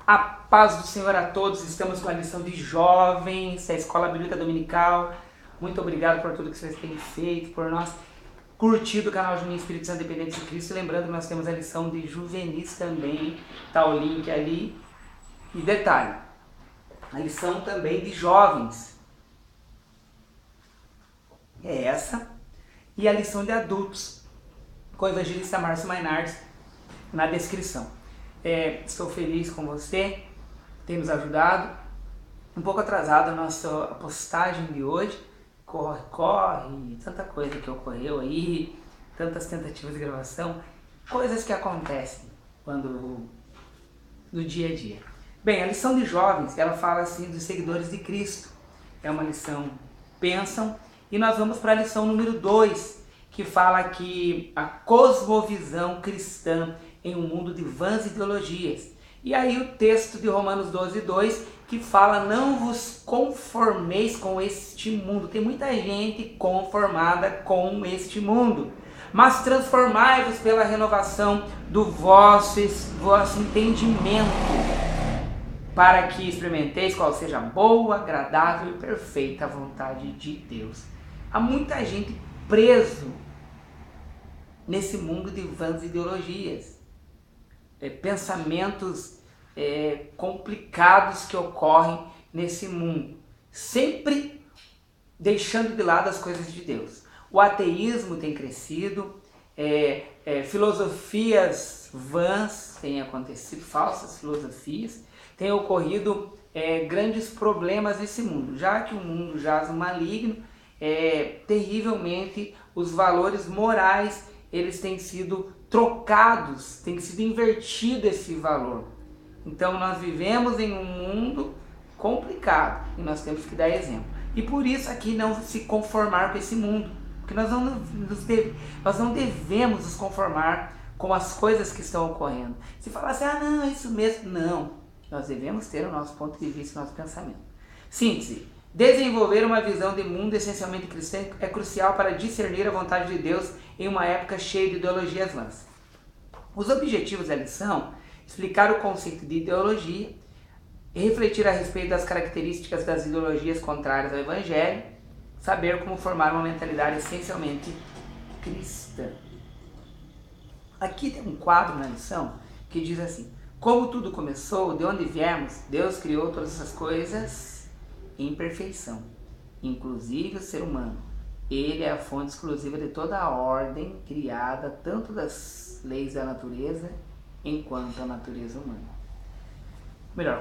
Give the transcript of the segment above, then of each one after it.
A paz do Senhor a todos. Estamos com a lição de jovens da Escola Bíblica Dominical. Muito obrigado por tudo que vocês têm feito, por nós curtir o canal Juninho Espírito Santo Dependente de Cristo. Lembrando que nós temos a lição de juvenis também, tá o link ali. E detalhe, a lição também de jovens é essa, e a lição de adultos com o evangelista Márcio Mainardi na descrição. Estou feliz com você, tem nos ajudado. Um pouco atrasada a nossa postagem de hoje, corre, tanta coisa que ocorreu aí, tantas tentativas de gravação, coisas que acontecem no dia a dia. Bem, a lição de jovens, ela fala assim dos seguidores de Cristo. É uma lição bênção. E nós vamos para a lição número 2, que fala que a cosmovisão cristã em um mundo de vãs ideologias. E aí o texto de Romanos 12:2, que fala: não vos conformeis com este mundo. Tem muita gente conformada com este mundo, mas transformai-vos pela renovação do vosso entendimento, para que experimenteis qual seja a boa, agradável e perfeita vontade de Deus. Há muita gente preso nesse mundo de vãs ideologias, pensamentos complicados que ocorrem nesse mundo, sempre deixando de lado as coisas de Deus. O ateísmo tem crescido, filosofias vãs têm acontecido, falsas filosofias, têm ocorrido grandes problemas nesse mundo, já que o mundo jaz no maligno. Terrivelmente os valores morais eles têm sido trocados, tem sido invertido esse valor. Então nós vivemos em um mundo complicado e nós temos que dar exemplo. E por isso aqui não se conformar com esse mundo, porque nós não devemos nos conformar com as coisas que estão ocorrendo. Se falar assim, não, é isso mesmo, não. Nós devemos ter o nosso ponto de vista, o nosso pensamento. Síntese. Desenvolver uma visão de mundo essencialmente cristã é crucial para discernir a vontade de Deus em uma época cheia de ideologias vãs. Os objetivos da lição: explicar o conceito de ideologia, refletir a respeito das características das ideologias contrárias ao Evangelho, saber como formar uma mentalidade essencialmente cristã. Aqui tem um quadro na lição que diz assim: como tudo começou, de onde viemos, Deus criou todas essas coisas em perfeição, inclusive o ser humano. Ele é a fonte exclusiva de toda a ordem criada, tanto das leis da natureza, quanto a natureza humana.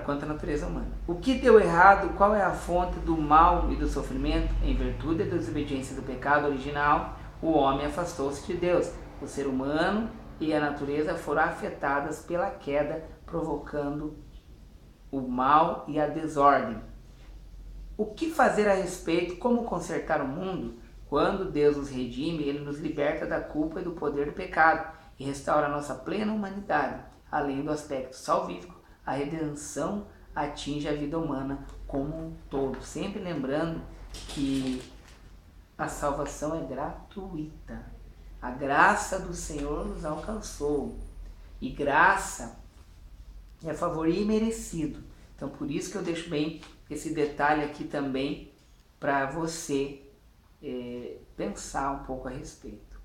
Quanto a natureza humana. O que deu errado, qual é a fonte do mal e do sofrimento? Em virtude da desobediência do pecado original, o homem afastou-se de Deus. O ser humano e a natureza foram afetadas pela queda, provocando o mal e a desordem. O que fazer a respeito? Como consertar o mundo? Quando Deus nos redime, Ele nos liberta da culpa e do poder do pecado e restaura a nossa plena humanidade. Além do aspecto salvífico, a redenção atinge a vida humana como um todo. Sempre lembrando que a salvação é gratuita. A graça do Senhor nos alcançou. E graça é favor imerecido. Então por isso que eu deixo bem esse detalhe aqui também para você pensar um pouco a respeito.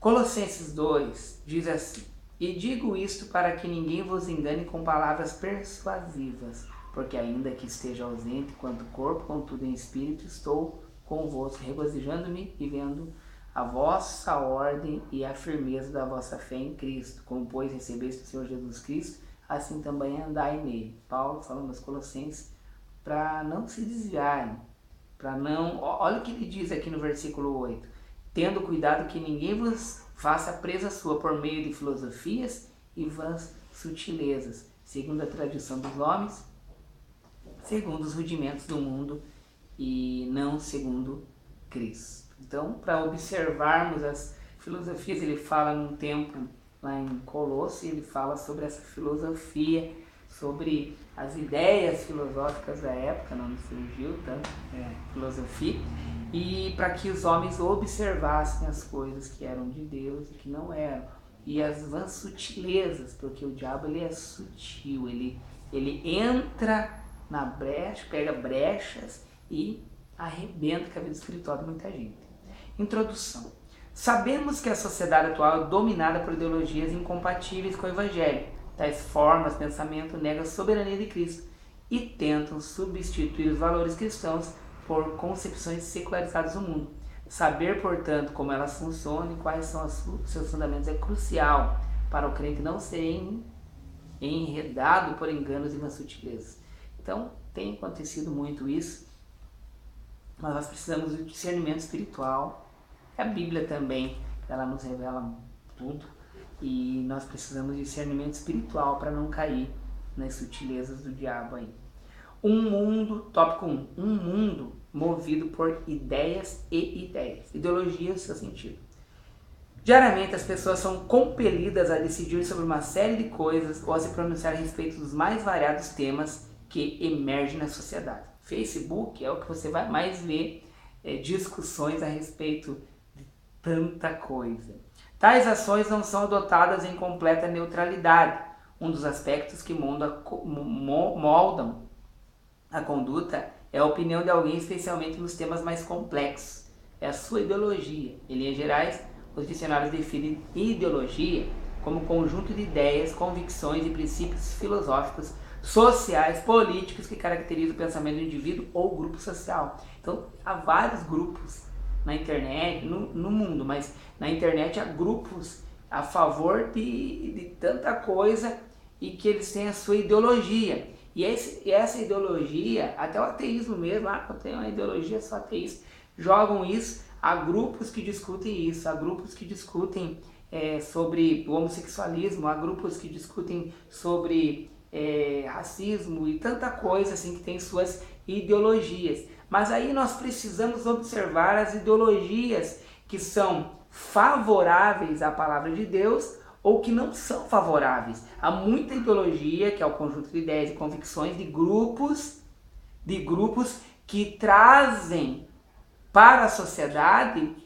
Colossenses 2 diz assim: e digo isto para que ninguém vos engane com palavras persuasivas, porque ainda que esteja ausente quanto corpo, contudo em espírito estou convosco, regozijando-me e vendo a vossa ordem e a firmeza da vossa fé em Cristo, como pois recebeste do Senhor Jesus Cristo, assim também andai nele. Paulo falando aos Colossenses para não se desviarem, para não... Olha o que ele diz aqui no versículo 8: tendo cuidado que ninguém vos faça presa sua por meio de filosofias e vãs sutilezas, segundo a tradição dos homens, segundo os rudimentos do mundo e não segundo Cristo. Então, para observarmos as filosofias, ele fala num tempo lá em Colosso, ele fala sobre essa filosofia, sobre as ideias filosóficas da época, não surgiu tanto filosofia, e para que os homens observassem as coisas que eram de Deus e que não eram. e as vãs sutilezas, porque o diabo ele é sutil, ele entra na brecha, pega brechas e arrebenta com a vida espiritual de muita gente. Introdução. Sabemos que a sociedade atual é dominada por ideologias incompatíveis com o Evangelho. Tais formas, pensamento negam a soberania de Cristo e tentam substituir os valores cristãos por concepções secularizadas do mundo. Saber, portanto, como elas funcionam e quais são os seus fundamentos é crucial para o crente não ser enredado por enganos e sutilezas. Então, tem acontecido muito isso, mas nós precisamos de discernimento espiritual. A Bíblia também, ela nos revela tudo e nós precisamos de discernimento espiritual para não cair nas sutilezas do diabo aí. Tópico 1. Um mundo movido por ideias e ideias. Ideologia no seu sentido. Diariamente as pessoas são compelidas a decidir sobre uma série de coisas ou a se pronunciar a respeito dos mais variados temas que emergem na sociedade. Facebook é o que você vai mais ver discussões a respeito de tanta coisa. Tais ações não são adotadas em completa neutralidade. Um dos aspectos que moldam a conduta é a opinião de alguém, especialmente nos temas mais complexos. É a sua ideologia. Em linhas gerais, os dicionários definem ideologia como conjunto de ideias, convicções e princípios filosóficos, sociais, políticos que caracterizam o pensamento do indivíduo ou grupo social. Então, há vários grupos na internet, no mundo, mas na internet há grupos a favor de tanta coisa e que eles têm a sua ideologia. E essa ideologia, até o ateísmo mesmo, eu tenho uma ideologia, sou ateísta, jogam isso a grupos que discutem isso, a grupos que discutem sobre o homossexualismo, há grupos que discutem sobre racismo e tanta coisa assim que tem suas ideologias. Mas aí nós precisamos observar as ideologias que são favoráveis à palavra de Deus ou que não são favoráveis. Há muita ideologia, que é o conjunto de ideias e convicções de grupos que trazem para a sociedade,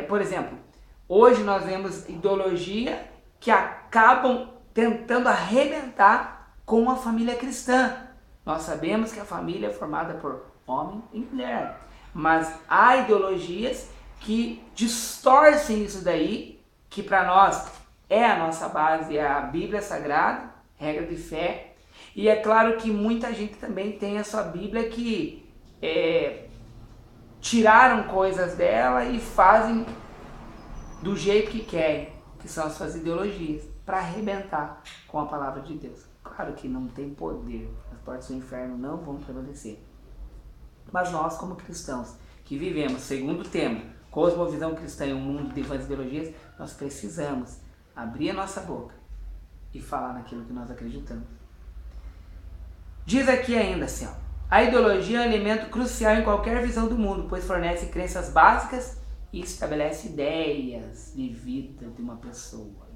por exemplo, hoje nós vemos ideologia que acabam tentando arrebentar com a família cristã. Nós sabemos que a família é formada por homem e mulher, mas há ideologias que distorcem isso daí, que para nós é a nossa base, é a Bíblia Sagrada, regra de fé. E é claro que muita gente também tem a sua Bíblia que tiraram coisas dela e fazem do jeito que querem, que são as suas ideologias, para arrebentar com a palavra de Deus. Claro que não tem poder, as portas do inferno não vão prevalecer. Mas nós, como cristãos, que vivemos segundo o tema, cosmovisão cristã em um mundo de vãs ideologias, nós precisamos abrir a nossa boca e falar naquilo que nós acreditamos. Diz aqui ainda assim, a ideologia é um elemento crucial em qualquer visão do mundo, pois fornece crenças básicas e estabelece ideias de vida de uma pessoa.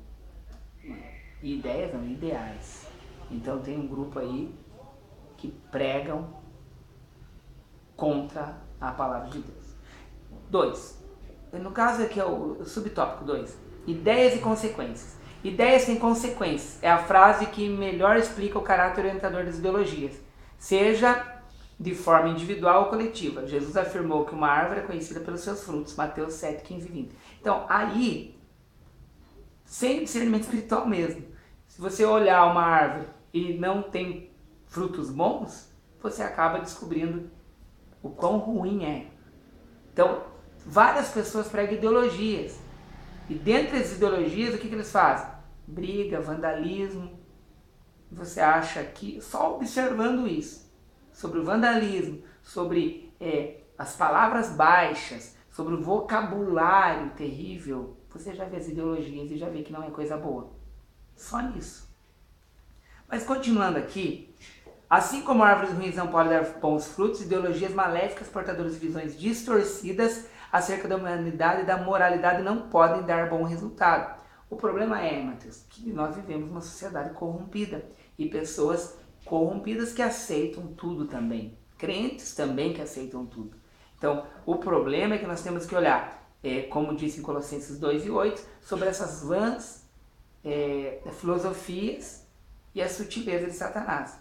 Ideias não, ideais. Então tem um grupo aí que pregam contra a palavra de Deus. 2. No caso aqui é o subtópico 2. Ideias e consequências. Ideias têm consequências. É a frase que melhor explica o caráter orientador das ideologias. Seja de forma individual ou coletiva. Jesus afirmou que uma árvore é conhecida pelos seus frutos. Mateus 7, 15 e 20. Então, aí, sem discernimento espiritual mesmo. Se você olhar uma árvore e não tem frutos bons, você acaba descobrindo o quão ruim é. Então, várias pessoas pregam ideologias. E dentre as ideologias, o que eles fazem? Briga, vandalismo. Você acha que, só observando isso, sobre o vandalismo, sobre as palavras baixas, sobre o vocabulário terrível, você já vê as ideologias e já vê que não é coisa boa. Só nisso. Mas continuando aqui, assim como árvores ruins não podem dar bons frutos, ideologias maléficas portadoras de visões distorcidas acerca da humanidade e da moralidade não podem dar bom resultado. O problema é, Mateus, que nós vivemos uma sociedade corrompida e pessoas corrompidas que aceitam tudo também. Crentes também que aceitam tudo. Então, o problema é que nós temos que olhar como disse em Colossenses 2:8, sobre essas vãs filosofias e a sutileza de Satanás,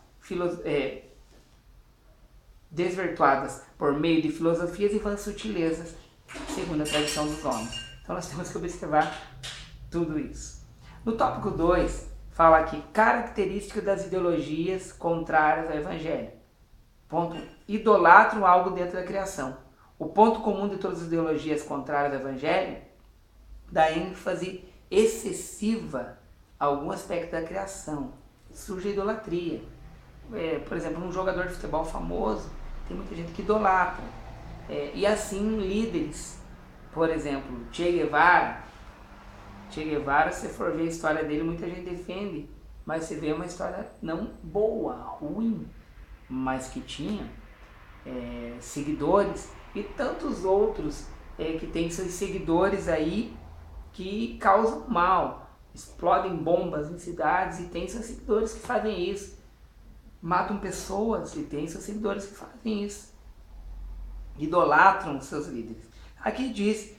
desvirtuadas por meio de filosofias e vãs sutilezas, segundo a tradição dos homens. Então nós temos que observar tudo isso. No tópico 2, fala aqui, característica das ideologias contrárias ao Evangelho. Ponto, idolatram algo dentro da criação. O ponto comum de todas as ideologias contrárias ao Evangelho dá ênfase excessiva a algum aspecto da criação. Surge a idolatria. Por exemplo, um jogador de futebol famoso, tem muita gente que idolatra. E assim líderes, por exemplo, Che Guevara, se for ver a história dele, muita gente defende, mas você vê uma história não boa, ruim, mas que tinha seguidores, e tantos outros que têm seus seguidores aí que causam mal, explodem bombas em cidades e tem seus seguidores que fazem isso, matam pessoas e tem seus seguidores que fazem isso, idolatram seus líderes. Aqui diz,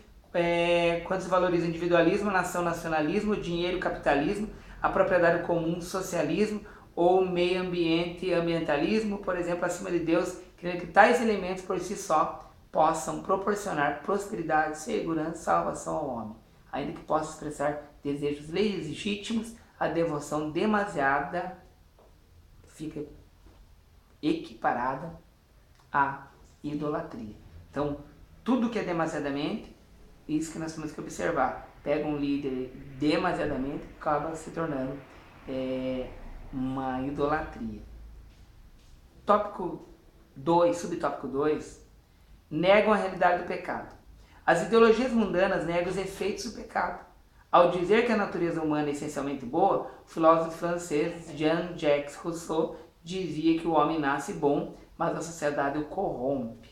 quando se valoriza o individualismo, a nação, nacionalismo, o dinheiro, capitalismo, a propriedade comum, socialismo, ou meio ambiente, ambientalismo, por exemplo, acima de Deus, querendo que tais elementos por si só possam proporcionar prosperidade, segurança, salvação ao homem, ainda que possa expressar desejos legítimos, a devoção demasiada fica equiparada à idolatria. Então, tudo que é demasiadamente, isso que nós temos que observar. Pega um líder demasiadamente, acaba se tornando uma idolatria. Tópico 2, subtópico 2, negam a realidade do pecado. As ideologias mundanas negam os efeitos do pecado. Ao dizer que a natureza humana é essencialmente boa, o filósofo francês Jean-Jacques Rousseau dizia que o homem nasce bom, mas a sociedade o corrompe.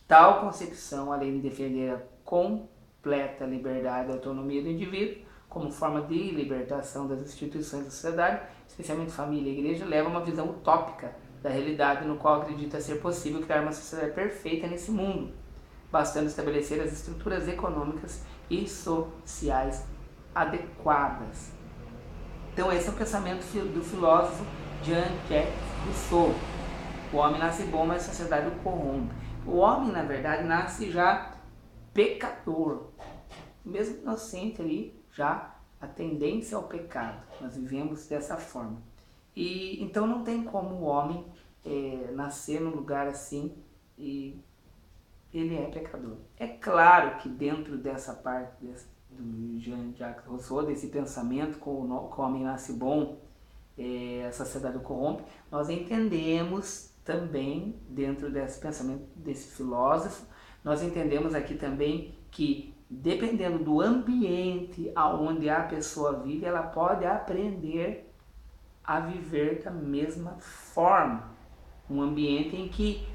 Tal concepção, além de defender a completa liberdade e autonomia do indivíduo, como forma de libertação das instituições da sociedade, especialmente família e igreja, leva a uma visão utópica da realidade, no qual acredita ser possível criar uma sociedade perfeita nesse mundo, bastando estabelecer as estruturas econômicas e sociais adequadas. Então esse é o pensamento do filósofo Jean-Jacques Rousseau. O homem nasce bom, mas a sociedade o corrompe. O homem, na verdade, nasce já pecador, mesmo inocente ali, já a tendência ao pecado. Nós vivemos dessa forma. E então não tem como o homem nascer num lugar assim e ele é pecador. É claro que dentro dessa parte do Jean-Jacques Rousseau, desse pensamento que o homem nasce bom, a sociedade o corrompe, nós entendemos também, dentro desse pensamento desse filósofo, nós entendemos aqui também que, dependendo do ambiente onde a pessoa vive, ela pode aprender a viver da mesma forma. Um ambiente em que,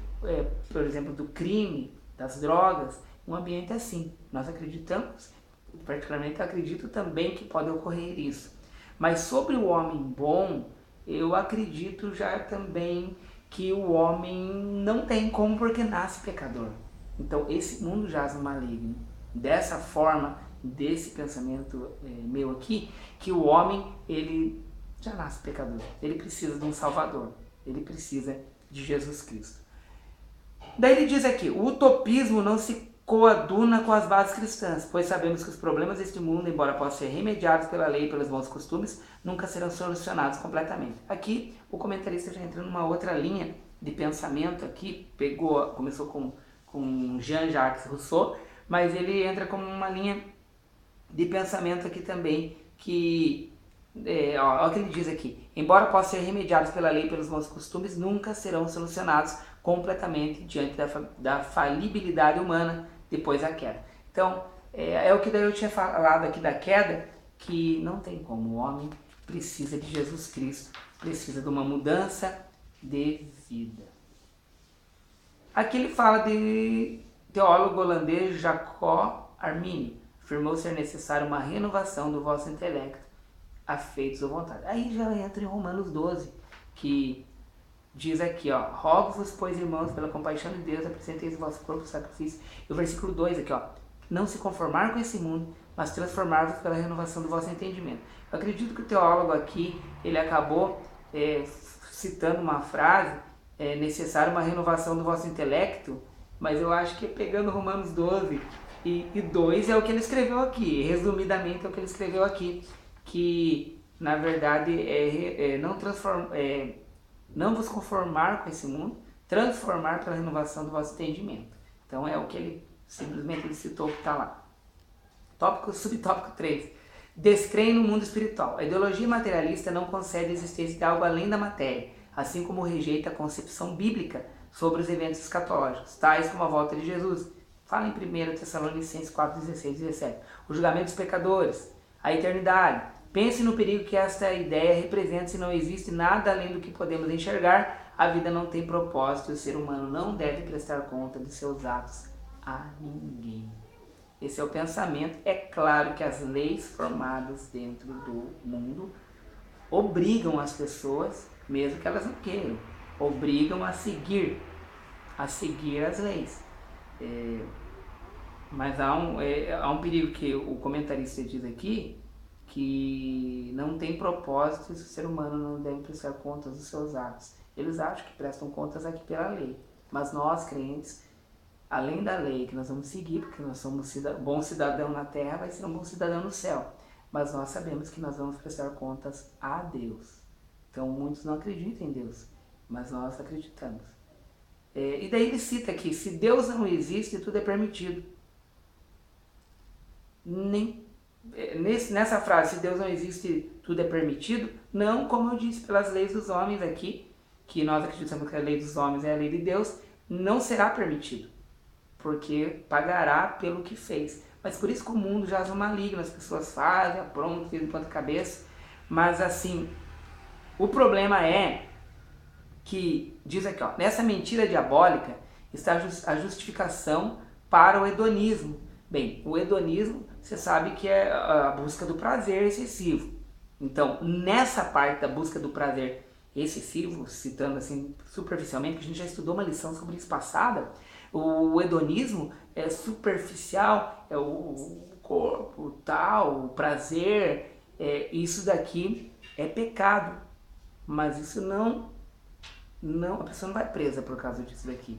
por exemplo, do crime, das drogas, um ambiente assim. Nós acreditamos, particularmente acredito também que pode ocorrer isso. Mas sobre o homem bom, eu acredito já também que o homem não tem como, porque nasce pecador. Então esse mundo jaz no maligno. Dessa forma, desse pensamento meu aqui, que o homem ele já nasce pecador. Ele precisa de um salvador. Ele precisa de Jesus Cristo. Daí ele diz aqui, o utopismo não se coaduna com as bases cristãs, pois sabemos que os problemas deste mundo, embora possam ser remediados pela lei e pelos bons costumes, nunca serão solucionados completamente. Aqui o comentarista já entrou numa outra linha de pensamento aqui, começou com Jean-Jacques Rousseau, mas ele entra como uma linha de pensamento aqui também, que, olha o que ele diz aqui, embora possam ser remediados pela lei e pelos bons costumes, nunca serão solucionados completamente diante da falibilidade humana depois da queda. Então, é o que daí eu tinha falado aqui da queda, que não tem como, o homem precisa de Jesus Cristo, precisa de uma mudança de vida. Aqui ele fala de teólogo holandês Jacob Arminius, afirmou ser necessário uma renovação do vosso intelecto, afeitos ou vontade. Aí já entra em Romanos 12, que diz aqui, rogo-vos, pois, irmãos, pela compaixão de Deus, apresenteis o vosso corpo sacrifício. E o versículo 2 aqui, não se conformar com esse mundo, mas transformar-vos pela renovação do vosso entendimento. Eu acredito que o teólogo aqui, ele acabou citando uma frase, é necessário uma renovação do vosso intelecto, mas eu acho que pegando Romanos 12 e 2 é o que ele escreveu aqui, resumidamente é o que ele escreveu aqui, que na verdade não vos conformar com esse mundo, transformar pela renovação do vosso entendimento. Então é o que ele simplesmente citou que está lá. Subtópico 3. Descreem no mundo espiritual. A ideologia materialista não concede a existência de algo além da matéria, assim como rejeita a concepção bíblica sobre os eventos escatológicos, tais como a volta de Jesus. Fala em 1 Tessalonicenses 4, 16 e 17. O julgamento dos pecadores, a eternidade. Pense no perigo que esta ideia representa. Se não existe nada além do que podemos enxergar, a vida não tem propósito e o ser humano não deve prestar conta de seus atos a ninguém. Esse é o pensamento. É claro que as leis formadas dentro do mundo obrigam as pessoas, mesmo que elas não queiram, obrigam a seguir as leis. Mas há um perigo que o comentarista diz aqui, que não tem propósito se o ser humano não deve prestar contas dos seus atos. Eles acham que prestam contas aqui pela lei, mas nós, crentes, além da lei que nós vamos seguir, porque nós somos bom cidadão na terra, vai ser um bom cidadão no céu. Mas nós sabemos que nós vamos prestar contas a Deus. Então muitos não acreditam em Deus, mas nós acreditamos. E daí ele cita aqui, se Deus não existe, tudo é permitido. Nessa frase, se Deus não existe, tudo é permitido, não, como eu disse, pelas leis dos homens aqui, que nós acreditamos que a lei dos homens é a lei de Deus, não será permitido, porque pagará pelo que fez. Mas por isso que o mundo jaz no maligno, as pessoas fazem, aprontam, fazem ponta cabeça, mas assim, o problema é que, diz aqui, ó, nessa mentira diabólica está a justificação para o hedonismo. Bem, o hedonismo, você sabe que é a busca do prazer excessivo. Então, nessa parte da busca do prazer excessivo, citando assim superficialmente, que a gente já estudou uma lição sobre isso passada, o hedonismo é superficial, é o corpo, tal, o prazer, isso daqui é pecado. Mas isso não, a pessoa não vai presa por causa disso daqui.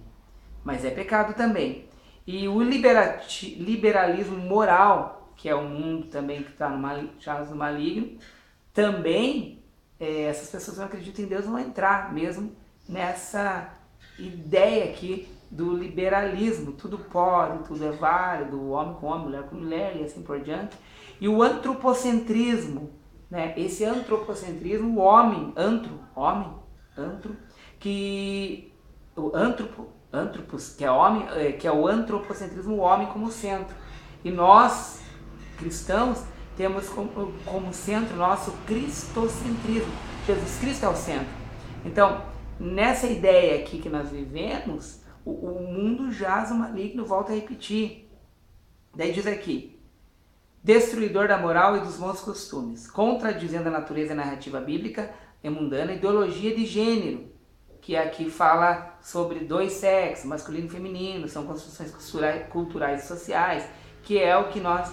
Mas é pecado também. E o liberalismo moral, que é um mundo também que está já no maligno, também essas pessoas que não acreditam em Deus vão entrar mesmo nessa ideia aqui do liberalismo. Tudo pode, tudo é válido, homem com homem, mulher com mulher e assim por diante. E o antropocentrismo, né? Esse antropocentrismo, o homem, que o antropos, que é homem, que é o antropocentrismo, o homem como centro. E nós, cristãos, temos como centro nosso cristocentrismo. Jesus Cristo é o centro. Então, nessa ideia aqui que nós vivemos, o mundo jaz o maligno, volta a repetir. Daí diz aqui, destruidor da moral e dos bons costumes, contradizendo a natureza narrativa bíblica e mundana, ideologia de gênero, que aqui fala sobre dois sexos, masculino e feminino, são construções culturais e sociais, que é o que nós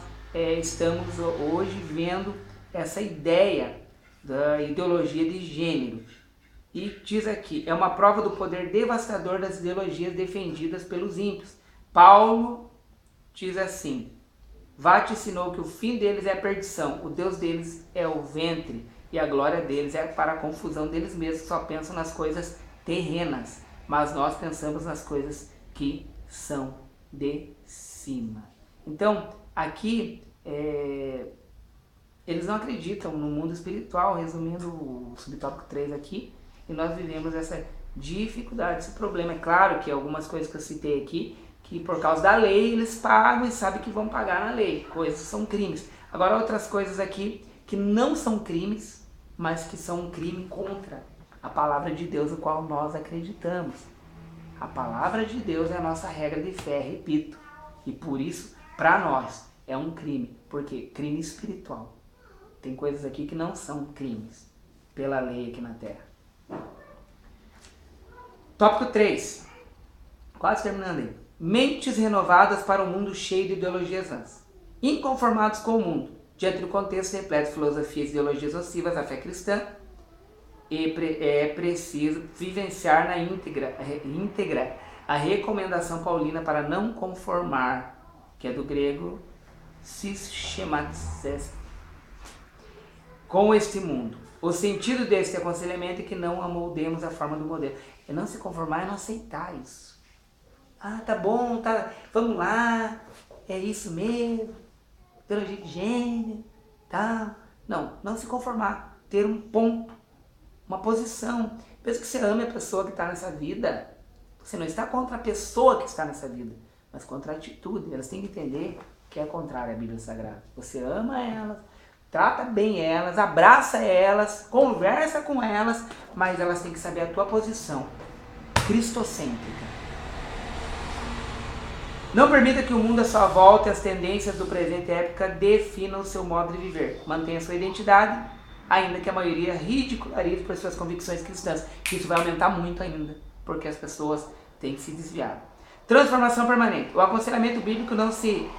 estamos hoje vendo, essa ideia da ideologia de gênero. E diz aqui, é uma prova do poder devastador das ideologias defendidas pelos ímpios. Paulo diz assim, vaticinou que o fim deles é a perdição, o Deus deles é o ventre, e a glória deles é para a confusão deles mesmos, que só pensam nas coisas terrenas, mas nós pensamos nas coisas que são de cima. Então, aqui, eles não acreditam no mundo espiritual, resumindo o subtópico 3 aqui, e nós vivemos essa dificuldade, esse problema. É claro que algumas coisas que eu citei aqui, que por causa da lei eles pagam e sabem que vão pagar na lei, coisas que são crimes. Agora outras coisas aqui que não são crimes, mas que são um crime contra a palavra de Deus, no qual nós acreditamos. A palavra de Deus é a nossa regra de fé, repito, e por isso, para nós, é um crime, porque crime espiritual. Tem coisas aqui que não são crimes, pela lei aqui na terra. Tópico 3, quase terminando aí. mentes renovadas para um mundo cheio de ideologias vãs, inconformados com o mundo, diante do contexto repleto de filosofias e ideologias nocivas à fé cristã, é preciso vivenciar na íntegra a recomendação paulina para não conformar, que é do grego systematizes, com este mundo. O sentido deste aconselhamento é que não amoldemos a forma do modelo. É não se conformar, é não aceitar isso. Ah, tá bom, tá, vamos lá, é isso mesmo, ideologia de gênero, tá? Não se conformar, ter um ponto, uma posição. Mesmo que você ame a pessoa que está nessa vida, você não está contra a pessoa que está nessa vida, mas contra a atitude. Elas têm que entender que é contrário à Bíblia Sagrada. Você ama elas, trata bem elas, abraça elas, conversa com elas, mas elas têm que saber a tua posição cristocêntrica. Não permita que o mundo à sua volta e as tendências do presente época definam o seu modo de viver. Mantenha sua identidade, ainda que a maioria ridicularize por suas convicções cristãs. Isso vai aumentar muito ainda, porque as pessoas têm que se desviar. Transformação permanente. O aconselhamento bíblico não se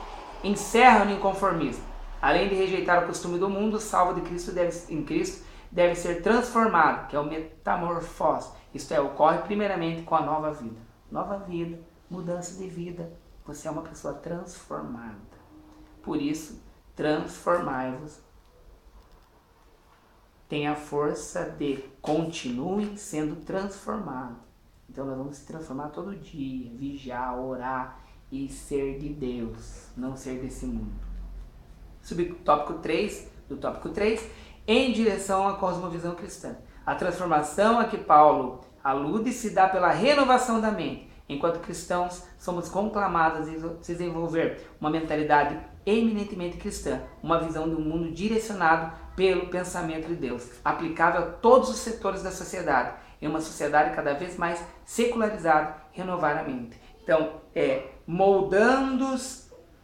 encerra no inconformismo. Além de rejeitar o costume do mundo, o salvo de Cristo deve ser transformado, que é o metamorfose. Isto é, ocorre primeiramente com a nova vida. Nova vida, mudança de vida. Você é uma pessoa transformada. Por isso, transformai-vos. Tem a força de continue sendo transformado. Então nós vamos se transformar todo dia, vigiar, orar e ser de Deus, não ser desse mundo. Subtópico 3, do tópico 3, em direção à cosmovisão cristã. A transformação a que Paulo alude se dá pela renovação da mente. Enquanto cristãos, somos conclamados a desenvolver uma mentalidade eminentemente cristã, uma visão de um mundo direcionado pelo pensamento de Deus, aplicável a todos os setores da sociedade, em uma sociedade cada vez mais secularizada, renovar a mente. Então,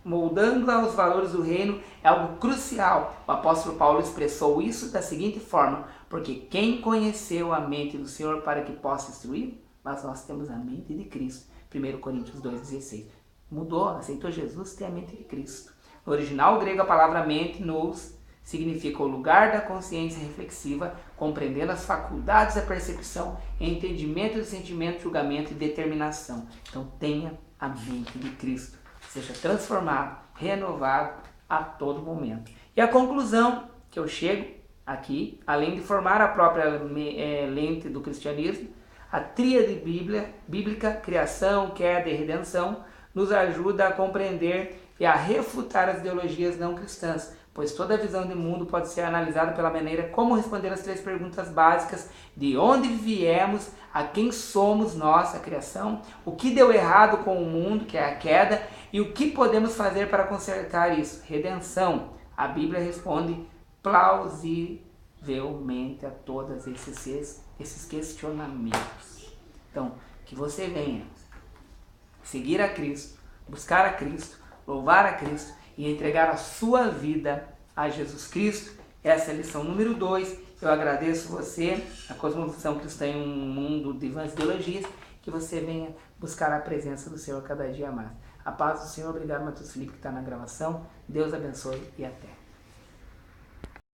moldando aos valores do reino é algo crucial. O apóstolo Paulo expressou isso da seguinte forma: porque quem conheceu a mente do Senhor para que possa instruir? Mas nós temos a mente de Cristo. 1 Coríntios 2,16. Mudou, aceitou Jesus, tem a mente de Cristo. No original grego, a palavra mente, nous, significa o lugar da consciência reflexiva, compreendendo as faculdades da percepção, entendimento do sentimento, julgamento e determinação. Então tenha a mente de Cristo. Seja transformado, renovado a todo momento. E a conclusão que eu chego aqui, além de formar a própria lente do cristianismo, a tríade bíblica, criação, queda e redenção, nos ajuda a compreender e a refutar as ideologias não cristãs, pois toda visão de mundo pode ser analisada pela maneira como responder as 3 perguntas básicas: de onde viemos, a quem somos nós, a criação, o que deu errado com o mundo, que é a queda, e o que podemos fazer para consertar isso, redenção. A Bíblia responde plausivelmente a todos esses questionamentos. Então, que você venha seguir a Cristo, buscar a Cristo, louvar a Cristo e entregar a sua vida a Jesus Cristo. Essa é a lição número 2. Eu agradeço você, a cosmovisão cristã em um mundo de vãs ideologias, que você venha buscar a presença do Senhor cada dia mais. A paz do Senhor. Obrigado, Matheus Felipe, que está na gravação. Deus abençoe e até.